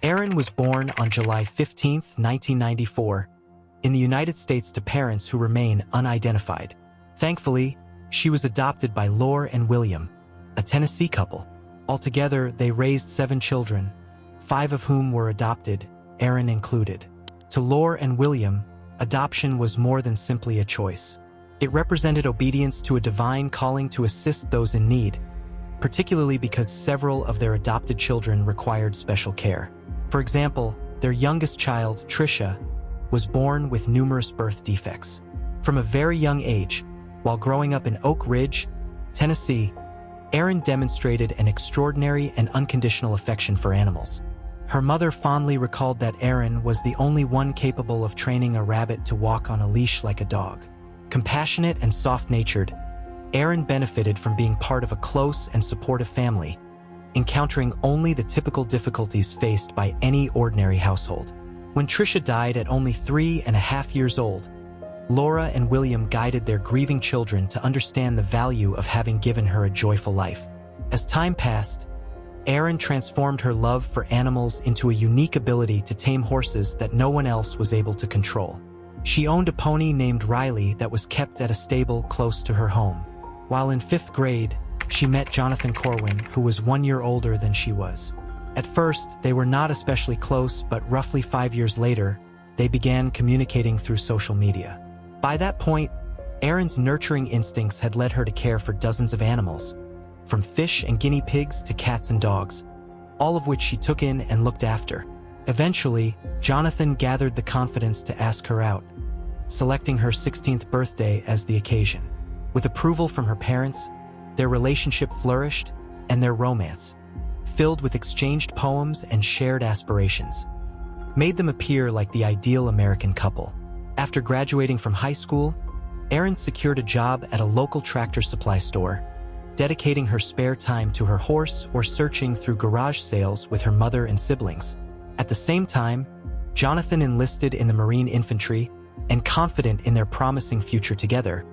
Erin was born on July 15, 1994, in the United States to parents who remain unidentified. Thankfully, she was adopted by Lore and William, a Tennessee couple. Altogether, they raised 7 children, 5 of whom were adopted, Erin included. To Lore and William, adoption was more than simply a choice. It represented obedience to a divine calling to assist those in need, particularly because several of their adopted children required special care. For example, their youngest child, Trisha, was born with numerous birth defects. From a very young age, while growing up in Oak Ridge, Tennessee, Erin demonstrated an extraordinary and unconditional affection for animals. Her mother fondly recalled that Erin was the only one capable of training a rabbit to walk on a leash like a dog. Compassionate and soft-natured, Erin benefited from being part of a close and supportive family, encountering only the typical difficulties faced by any ordinary household. When Trisha died at only 3.5 years old, Laura and William guided their grieving children to understand the value of having given her a joyful life. As time passed, Erin transformed her love for animals into a unique ability to tame horses that no one else was able to control. She owned a pony named Riley that was kept at a stable close to her home. While in 5th grade, she met Jonathan Corwin, who was 1 year older than she was. At first, they were not especially close, but roughly 5 years later, they began communicating through social media. By that point, Erin's nurturing instincts had led her to care for dozens of animals, from fish and guinea pigs to cats and dogs, all of which she took in and looked after. Eventually, Jonathan gathered the confidence to ask her out, selecting her 16th birthday as the occasion. With approval from her parents, their relationship flourished, and their romance, filled with exchanged poems and shared aspirations, made them appear like the ideal American couple. After graduating from high school, Erin secured a job at a local tractor supply store, dedicating her spare time to her horse or searching through garage sales with her mother and siblings. At the same time, Jonathan enlisted in the Marine Infantry, and confident in their promising future together,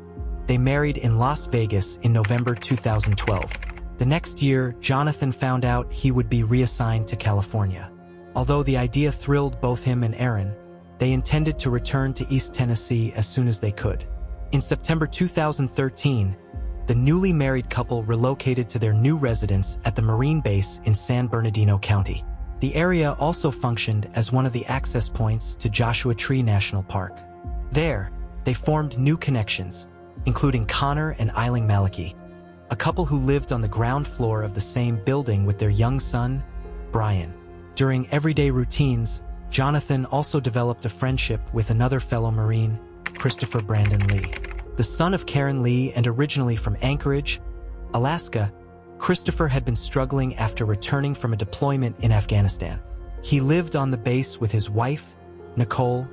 they married in Las Vegas in November 2012. The next year, Jonathan found out he would be reassigned to California. Although the idea thrilled both him and Erin, they intended to return to East Tennessee as soon as they could. In September 2013, the newly married couple relocated to their new residence at the Marine base in San Bernardino County. The area also functioned as one of the access points to Joshua Tree National Park. There, they formed new connections, including Connor and Eileen Malachy, a couple who lived on the ground floor of the same building with their young son, Brian. During everyday routines, Jonathan also developed a friendship with another fellow Marine, Christopher Brandon Lee. The son of Karen Lee and originally from Anchorage, Alaska, Christopher had been struggling after returning from a deployment in Afghanistan. He lived on the base with his wife, Nicole,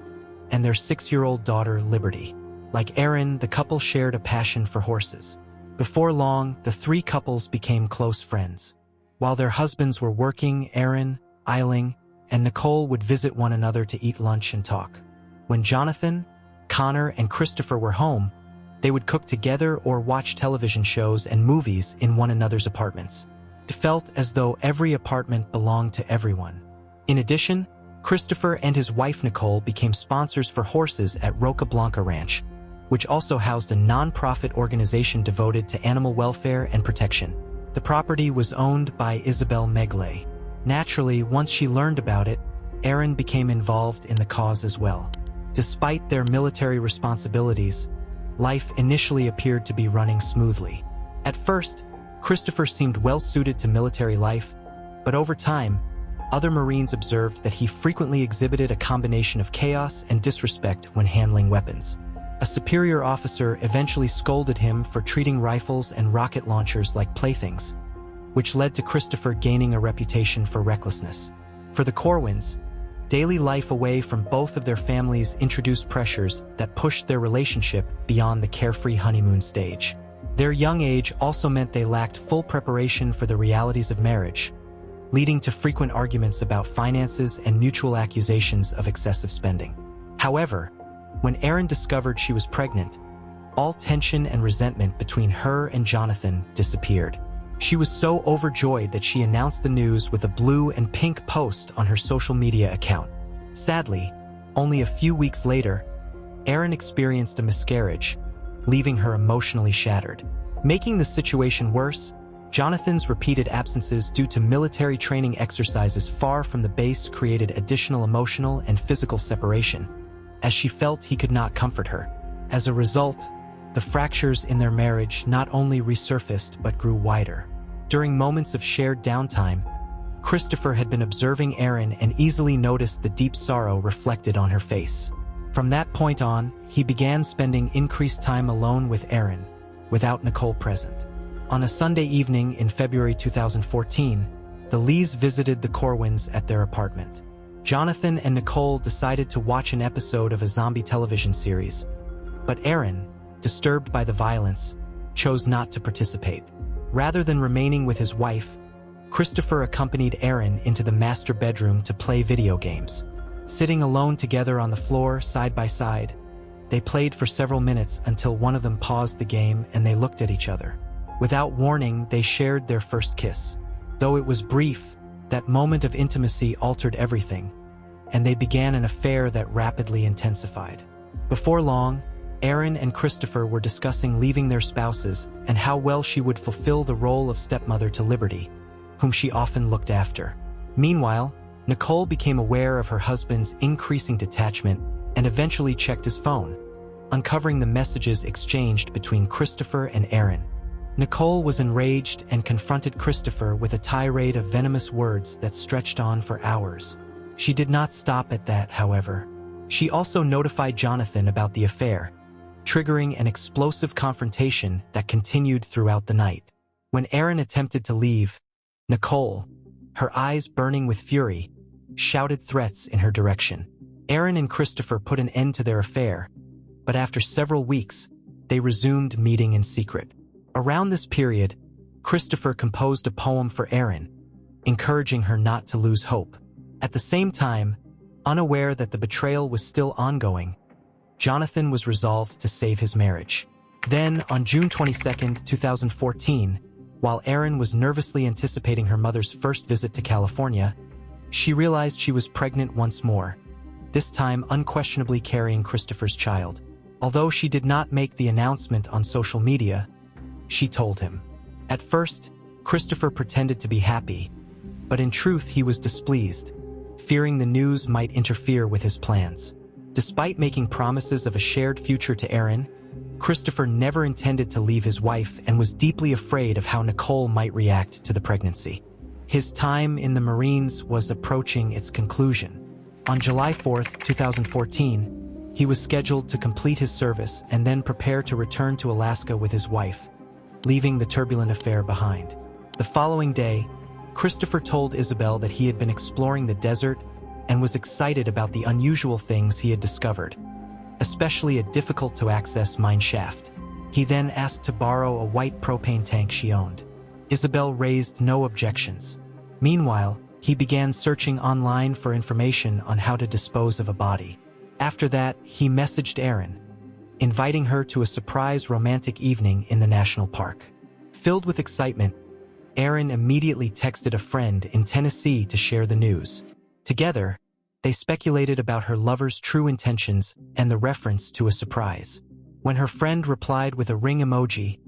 and their 6-year-old daughter, Liberty. Like Erin, the couple shared a passion for horses. Before long, the 3 couples became close friends. While their husbands were working, Erin, Eileen, and Nicole would visit one another to eat lunch and talk. When Jonathan, Connor, and Christopher were home, they would cook together or watch television shows and movies in one another's apartments. It felt as though every apartment belonged to everyone. In addition, Christopher and his wife Nicole became sponsors for horses at Roca Blanca Ranch, which also housed a non-profit organization devoted to animal welfare and protection. The property was owned by Isabel Megley. Naturally, once she learned about it, Erin became involved in the cause as well. Despite their military responsibilities, life initially appeared to be running smoothly. At first, Christopher seemed well-suited to military life, but over time, other Marines observed that he frequently exhibited a combination of chaos and disrespect when handling weapons. A superior officer eventually scolded him for treating rifles and rocket launchers like playthings, which led to Christopher gaining a reputation for recklessness. For the Corwins, daily life away from both of their families introduced pressures that pushed their relationship beyond the carefree honeymoon stage. Their young age also meant they lacked full preparation for the realities of marriage, leading to frequent arguments about finances and mutual accusations of excessive spending. However, when Erin discovered she was pregnant, all tension and resentment between her and Jonathan disappeared. She was so overjoyed that she announced the news with a blue and pink post on her social media account. Sadly, only a few weeks later, Erin experienced a miscarriage, leaving her emotionally shattered. Making the situation worse, Jonathan's repeated absences due to military training exercises far from the base created additional emotional and physical separation, as she felt he could not comfort her. As a result, the fractures in their marriage not only resurfaced but grew wider. During moments of shared downtime, Christopher had been observing Erin and easily noticed the deep sorrow reflected on her face. From that point on, he began spending increased time alone with Erin, without Nicole present. On a Sunday evening in February 2014, the Lees visited the Corwins at their apartment. Jonathan and Nicole decided to watch an episode of a zombie television series, but Erin, disturbed by the violence, chose not to participate. Rather than remaining with his wife, Christopher accompanied Erin into the master bedroom to play video games. Sitting alone together on the floor, side by side, they played for several minutes until one of them paused the game and they looked at each other. Without warning, they shared their first kiss. Though it was brief, that moment of intimacy altered everything, and they began an affair that rapidly intensified. Before long, Erin and Christopher were discussing leaving their spouses and how well she would fulfill the role of stepmother to Liberty, whom she often looked after. Meanwhile, Nicole became aware of her husband's increasing detachment and eventually checked his phone, uncovering the messages exchanged between Christopher and Erin. Nicole was enraged and confronted Christopher with a tirade of venomous words that stretched on for hours. She did not stop at that, however. She also notified Jonathan about the affair, triggering an explosive confrontation that continued throughout the night. When Erin attempted to leave, Nicole, her eyes burning with fury, shouted threats in her direction. Erin and Christopher put an end to their affair, but after several weeks, they resumed meeting in secret. Around this period, Christopher composed a poem for Erin, encouraging her not to lose hope. At the same time, unaware that the betrayal was still ongoing, Jonathan was resolved to save his marriage. Then, on June 22, 2014, while Erin was nervously anticipating her mother's first visit to California, she realized she was pregnant once more, this time unquestionably carrying Christopher's child. Although she did not make the announcement on social media, she told him. At first, Christopher pretended to be happy, but in truth he was displeased, fearing the news might interfere with his plans. Despite making promises of a shared future to Erin, Christopher never intended to leave his wife and was deeply afraid of how Nicole might react to the pregnancy. His time in the Marines was approaching its conclusion. On July 4, 2014, he was scheduled to complete his service and then prepare to return to Alaska with his wife, leaving the turbulent affair behind. The following day, Christopher told Isabel that he had been exploring the desert and was excited about the unusual things he had discovered, especially a difficult-to-access mine shaft. He then asked to borrow a white propane tank she owned. Isabel raised no objections. Meanwhile, he began searching online for information on how to dispose of a body. After that, he messaged Erin, inviting her to a surprise romantic evening in the national park. Filled with excitement, Erin immediately texted a friend in Tennessee to share the news. Together, they speculated about her lover's true intentions and the reference to a surprise. When her friend replied with a ring emoji,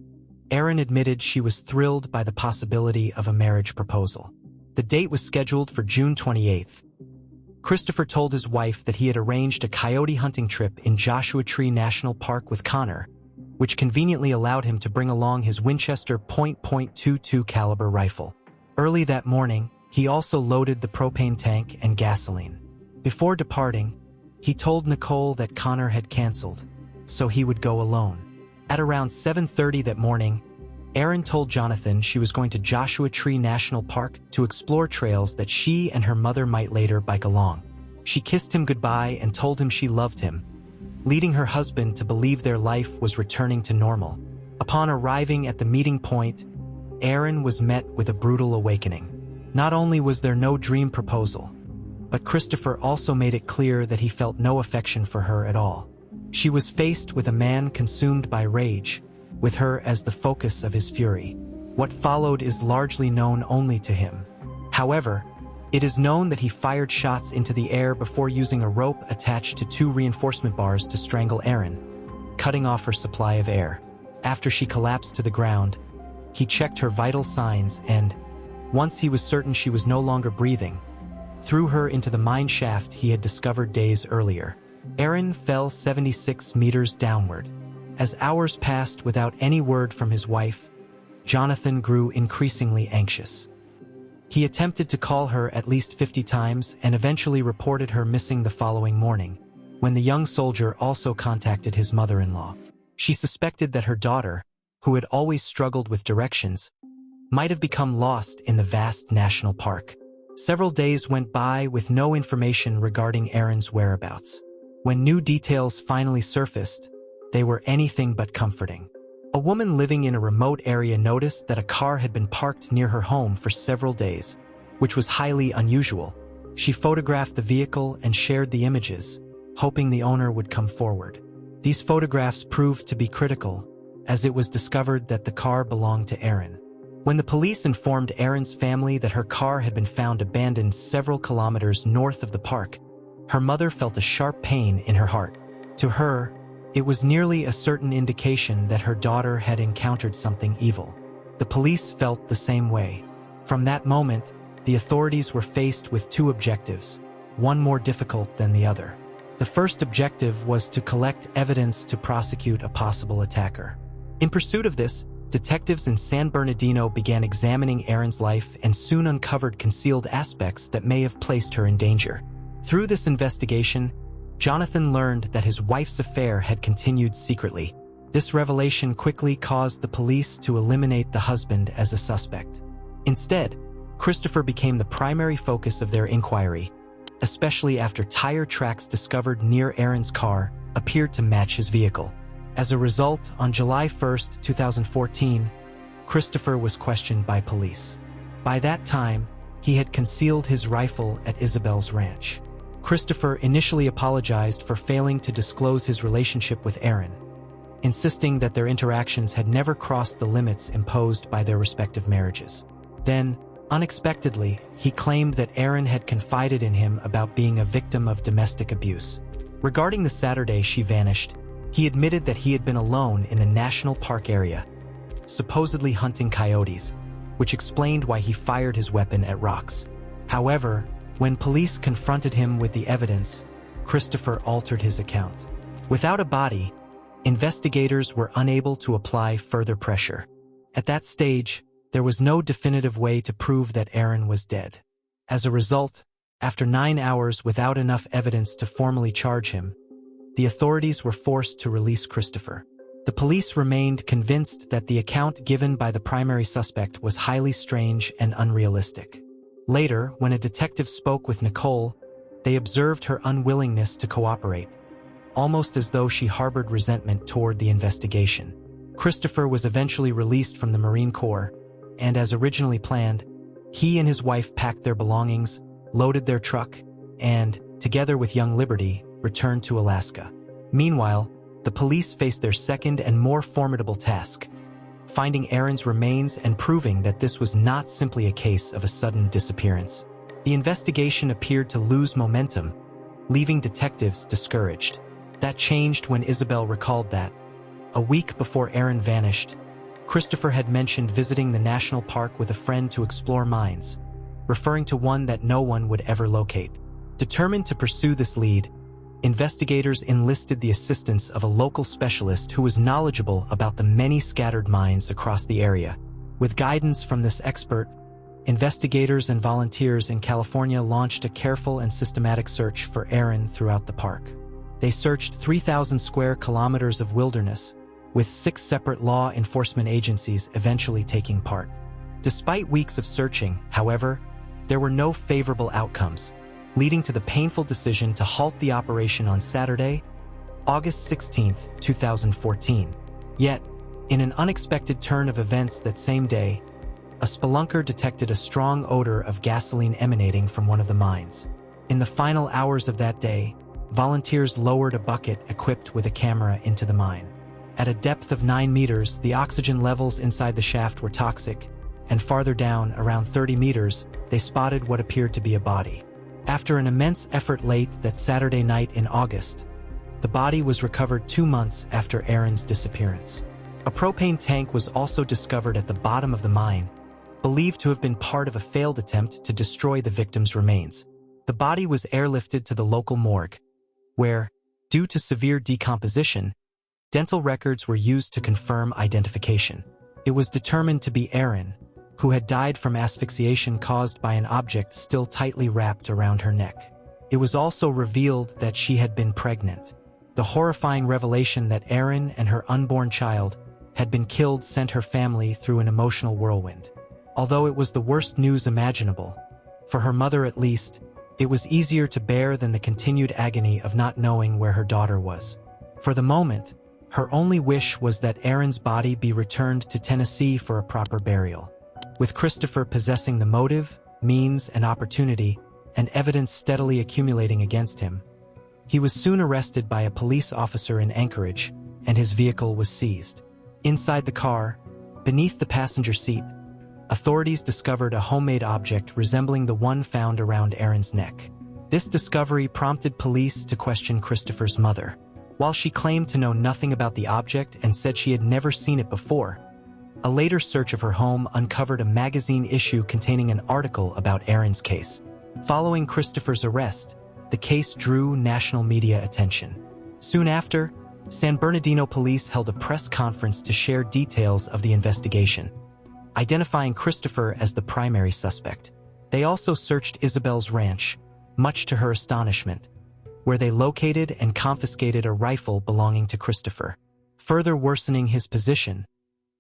Erin admitted she was thrilled by the possibility of a marriage proposal. The date was scheduled for June 28th. Christopher told his wife that he had arranged a coyote hunting trip in Joshua Tree National Park with Connor, which conveniently allowed him to bring along his Winchester .22 caliber rifle. Early that morning, he also loaded the propane tank and gasoline. Before departing, he told Nicole that Connor had canceled, so he would go alone. At around 7:30 that morning, Erin told Jonathan she was going to Joshua Tree National Park to explore trails that she and her mother might later bike along. She kissed him goodbye and told him she loved him, leading her husband to believe their life was returning to normal. Upon arriving at the meeting point, Erin was met with a brutal awakening. Not only was there no dream proposal, but Christopher also made it clear that he felt no affection for her at all. She was faced with a man consumed by rage, with her as the focus of his fury. What followed is largely known only to him. However, it is known that he fired shots into the air before using a rope attached to 2 reinforcement bars to strangle Erin, cutting off her supply of air. After she collapsed to the ground, he checked her vital signs and, once he was certain she was no longer breathing, threw her into the mine shaft he had discovered days earlier. Erin fell 76 meters downward. As hours passed without any word from his wife, Jonathan grew increasingly anxious. He attempted to call her at least 50 times and eventually reported her missing the following morning, when the young soldier also contacted his mother-in-law. She suspected that her daughter, who had always struggled with directions, might have become lost in the vast national park. Several days went by with no information regarding Erin's whereabouts. When new details finally surfaced, they were anything but comforting. A woman living in a remote area noticed that a car had been parked near her home for several days, which was highly unusual. She photographed the vehicle and shared the images, hoping the owner would come forward. These photographs proved to be critical, as it was discovered that the car belonged to Erin. When the police informed Erin's family that her car had been found abandoned several kilometers north of the park, her mother felt a sharp pain in her heart. To her, it was nearly a certain indication that her daughter had encountered something evil. The police felt the same way. From that moment, the authorities were faced with 2 objectives, one more difficult than the other. The first objective was to collect evidence to prosecute a possible attacker. In pursuit of this, detectives in San Bernardino began examining Erin's life and soon uncovered concealed aspects that may have placed her in danger. Through this investigation, Jonathan learned that his wife's affair had continued secretly. This revelation quickly caused the police to eliminate the husband as a suspect. Instead, Christopher became the primary focus of their inquiry, especially after tire tracks discovered near Erin's car appeared to match his vehicle. As a result, on July 1, 2014, Christopher was questioned by police. By that time, he had concealed his rifle at Isabel's ranch. Christopher initially apologized for failing to disclose his relationship with Erin, insisting that their interactions had never crossed the limits imposed by their respective marriages. Then, unexpectedly, he claimed that Erin had confided in him about being a victim of domestic abuse. Regarding the Saturday she vanished, he admitted that he had been alone in the national park area, supposedly hunting coyotes, which explained why he fired his weapon at rocks. However, when police confronted him with the evidence, Christopher altered his account. Without a body, investigators were unable to apply further pressure. At that stage, there was no definitive way to prove that Erin was dead. As a result, after 9 hours without enough evidence to formally charge him, the authorities were forced to release Christopher. The police remained convinced that the account given by the primary suspect was highly strange and unrealistic. Later, when a detective spoke with Nicole, they observed her unwillingness to cooperate, almost as though she harbored resentment toward the investigation. Christopher was eventually released from the Marine Corps, and as originally planned, he and his wife packed their belongings, loaded their truck, and, together with young Liberty, returned to Alaska. Meanwhile, the police faced their second and more formidable task, finding Erin's remains and proving that this was not simply a case of a sudden disappearance. The investigation appeared to lose momentum, leaving detectives discouraged. That changed when Isabel recalled that, a week before Erin vanished, Christopher had mentioned visiting the national park with a friend to explore mines, referring to one that no one would ever locate. Determined to pursue this lead, investigators enlisted the assistance of a local specialist who was knowledgeable about the many scattered mines across the area. With guidance from this expert, investigators and volunteers in California launched a careful and systematic search for Erin throughout the park. They searched 3,000 square kilometers of wilderness, with 6 separate law enforcement agencies eventually taking part. Despite weeks of searching, however, there were no favorable outcomes, leading to the painful decision to halt the operation on Saturday, August 16, 2014. Yet, in an unexpected turn of events that same day, a spelunker detected a strong odor of gasoline emanating from one of the mines. In the final hours of that day, volunteers lowered a bucket equipped with a camera into the mine. At a depth of 9 meters, the oxygen levels inside the shaft were toxic, and farther down, around 30 meters, they spotted what appeared to be a body. After an immense effort late that Saturday night in August, the body was recovered 2 months after Aaron's disappearance. A propane tank was also discovered at the bottom of the mine, believed to have been part of a failed attempt to destroy the victim's remains. The body was airlifted to the local morgue, where, due to severe decomposition, dental records were used to confirm identification. It was determined to be Aaron, who had died from asphyxiation caused by an object still tightly wrapped around her neck. It was also revealed that she had been pregnant. The horrifying revelation that Aaron and her unborn child had been killed sent her family through an emotional whirlwind. Although it was the worst news imaginable, for her mother at least, it was easier to bear than the continued agony of not knowing where her daughter was. For the moment, her only wish was that Aaron's body be returned to Tennessee for a proper burial. With Christopher possessing the motive, means, and opportunity, and evidence steadily accumulating against him, he was soon arrested by a police officer in Anchorage, and his vehicle was seized. Inside the car, beneath the passenger seat, authorities discovered a homemade object resembling the one found around Aaron's neck. This discovery prompted police to question Christopher's mother. While she claimed to know nothing about the object and said she had never seen it before, a later search of her home uncovered a magazine issue containing an article about Aaron's case. Following Christopher's arrest, the case drew national media attention. Soon after, San Bernardino police held a press conference to share details of the investigation, identifying Christopher as the primary suspect. They also searched Isabel's ranch, much to her astonishment, where they located and confiscated a rifle belonging to Christopher. Further worsening his position,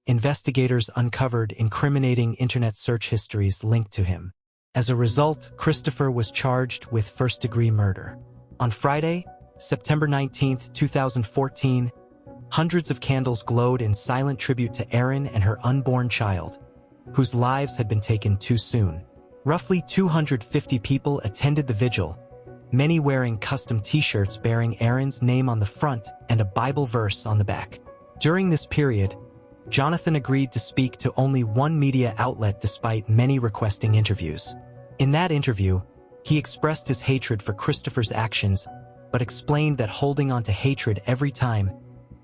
investigators uncovered incriminating internet search histories linked to him. As a result, Christopher was charged with first-degree murder. On Friday, September 19, 2014, hundreds of candles glowed in silent tribute to Aaron and her unborn child, whose lives had been taken too soon. Roughly 250 people attended the vigil, many wearing custom t-shirts bearing Aaron's name on the front and a Bible verse on the back. During this period, Jonathan agreed to speak to only one media outlet despite many requesting interviews. In that interview, he expressed his hatred for Christopher's actions, but explained that holding on to hatred every time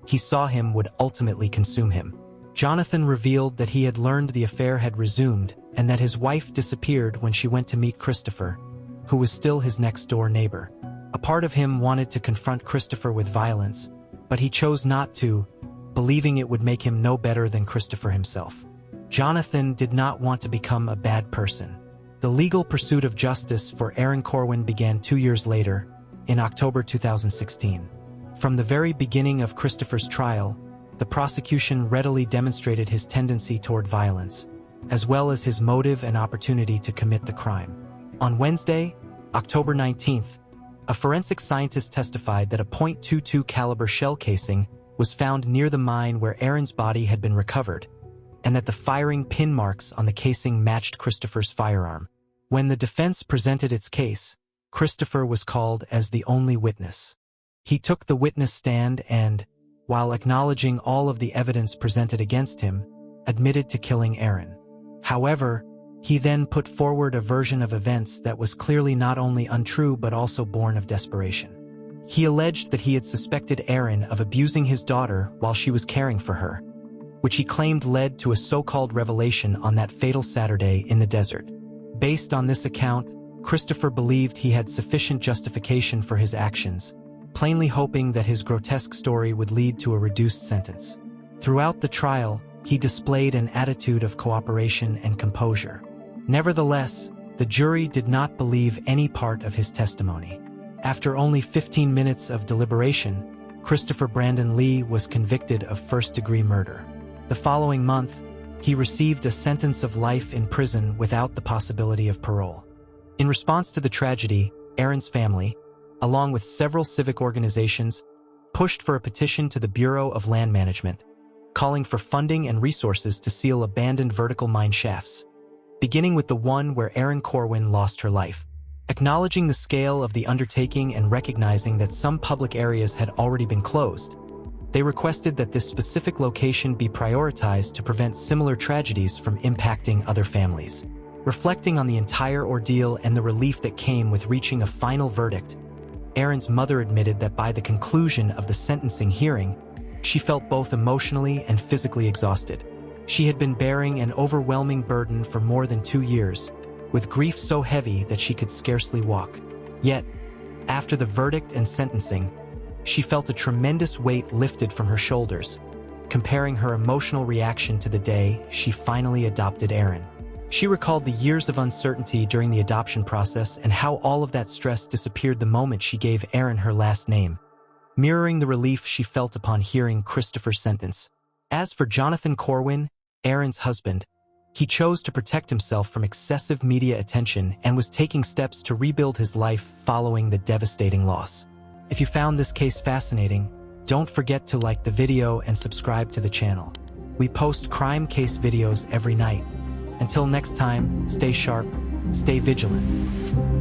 he saw him would ultimately consume him. Jonathan revealed that he had learned the affair had resumed and that his wife disappeared when she went to meet Christopher, who was still his next-door neighbor. A part of him wanted to confront Christopher with violence, but he chose not to, believing it would make him no better than Christopher himself. Jonathan did not want to become a bad person. The legal pursuit of justice for Aaron Corwin began 2 years later, in October 2016. From the very beginning of Christopher's trial, the prosecution readily demonstrated his tendency toward violence, as well as his motive and opportunity to commit the crime. On Wednesday, October 19th, a forensic scientist testified that a .22 caliber shell casing was found near the mine where Aaron's body had been recovered, and that the firing pin marks on the casing matched Christopher's firearm. When the defense presented its case, Christopher was called as the only witness. He took the witness stand and, while acknowledging all of the evidence presented against him, admitted to killing Aaron. However, he then put forward a version of events that was clearly not only untrue but also born of desperation. He alleged that he had suspected Aaron of abusing his daughter while she was caring for her, which he claimed led to a so-called revelation on that fatal Saturday in the desert. Based on this account, Christopher believed he had sufficient justification for his actions, plainly hoping that his grotesque story would lead to a reduced sentence. Throughout the trial, he displayed an attitude of cooperation and composure. Nevertheless, the jury did not believe any part of his testimony. After only 15 minutes of deliberation, Christopher Brandon Lee was convicted of first-degree murder. The following month, he received a sentence of life in prison without the possibility of parole. In response to the tragedy, Aaron's family, along with several civic organizations, pushed for a petition to the Bureau of Land Management, calling for funding and resources to seal abandoned vertical mine shafts, beginning with the one where Aaron Corwin lost her life. Acknowledging the scale of the undertaking and recognizing that some public areas had already been closed, They requested that this specific location be prioritized to prevent similar tragedies from impacting other families. Reflecting on the entire ordeal and the relief that came with reaching a final verdict, Aaron's mother admitted that by the conclusion of the sentencing hearing, she felt both emotionally and physically exhausted. She had been bearing an overwhelming burden for more than 2 years, with grief so heavy that she could scarcely walk. Yet, after the verdict and sentencing, she felt a tremendous weight lifted from her shoulders, comparing her emotional reaction to the day she finally adopted Aaron. She recalled the years of uncertainty during the adoption process and how all of that stress disappeared the moment she gave Aaron her last name, mirroring the relief she felt upon hearing Christopher's sentence. As for Jonathan Corwin, Aaron's husband, he chose to protect himself from excessive media attention and was taking steps to rebuild his life following the devastating loss. If you found this case fascinating, don't forget to like the video and subscribe to the channel. We post crime case videos every night. Until next time, stay sharp, stay vigilant.